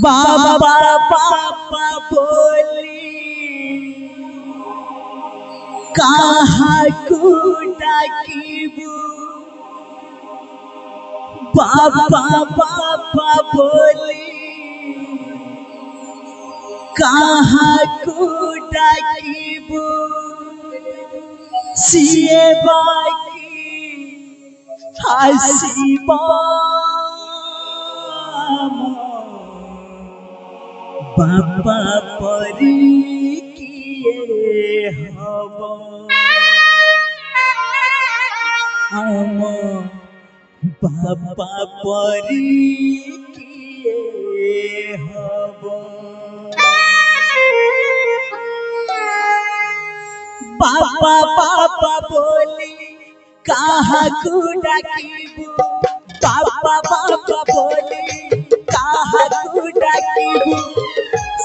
बाबा पापा बोली काहाकू डाकिबू बाबा पापा बोली काहाकू डाकिबू सिए बाकी हासिबा बाबा परी किए हब आम बाबा परी किए हब बाबा पापा बोली काहाकू डाकिबू बाबा पापा बोली काहाकू डाकिबू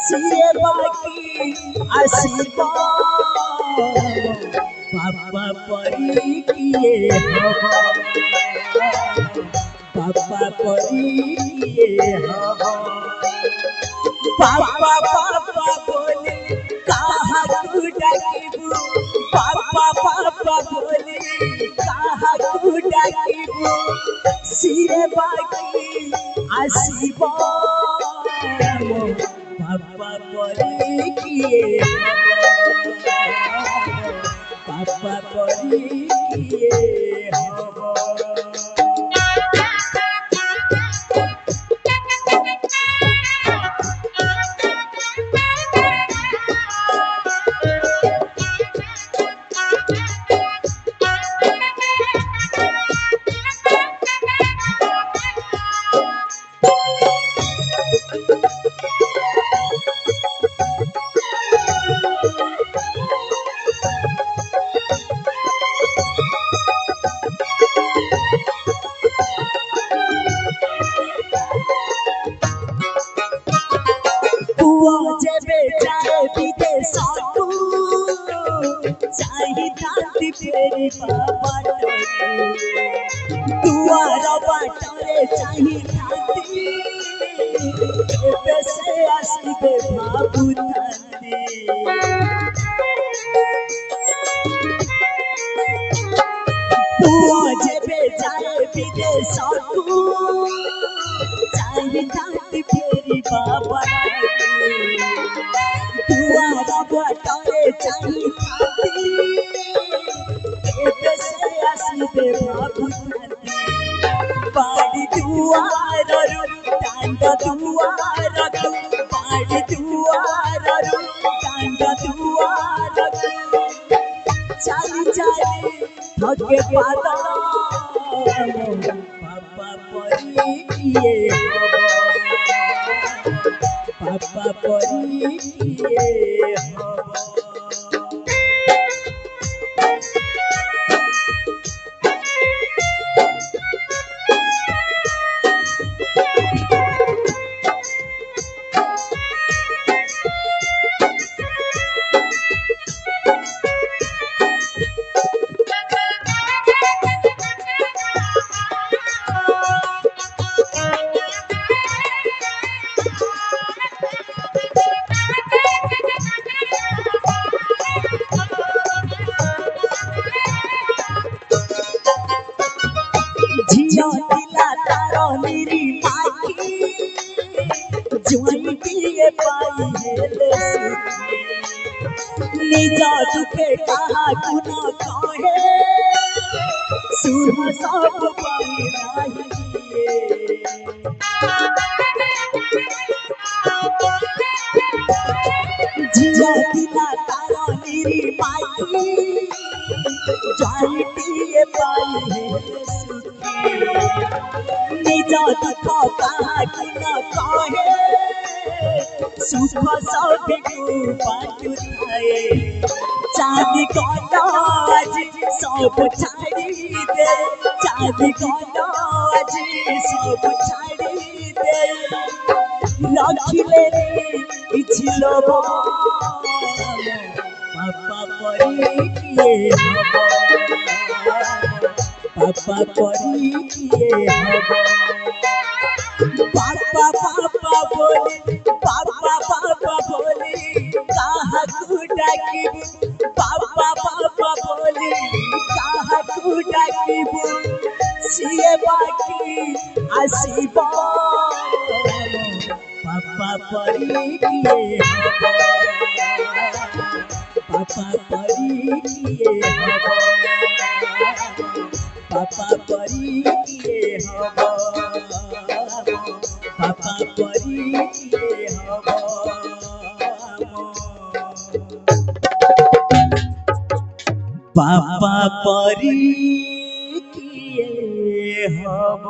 सिए बाकी आसीबा बाबा परी किए हब बाबा परी किए हब बाबा पापा बोली काहाकू डाकिबू बाबा पापा बोली काहाकू डाकिबू सिए बाकी आसीबा बाबा परी किए बाबा परी किए हब फेरी बाबा दुआर बाटरे चाही थाती से आसबे बाबू थाती पुआ जेबे जाए विदेशकू चाही थाती फेरी बाबा दुआर बाटरे चाही थाती आसबे बाबू बाड़ी दुआर दांड दुआर बाड़ी दुआर दांड दुआर चाली चाली थके पादा बाबा परी किए बाबा परी किए हब निजा दुखे काहाकू न कहे सुन सब पाई नहीं जिया दिला तारा मेरी माई जाइए पाई है सुखी निजा दुखा काहाकू न कहे सुख सब को बाटू थाए चांदी आज सब छाड़ी दे चांदी आज सब छाड़ी दे रखिले पिछल बाबा परी किए हब बाबा परी किए हब बाबा पापा बोली पापा पापा बोली कहाँ को डाकिब पापा पापा बोली कहाँ को डाकिब सिए बाकी आसीब पापा परी किए पापा परी किए पापा परी किए पापा परी किए पापा परी किए हब।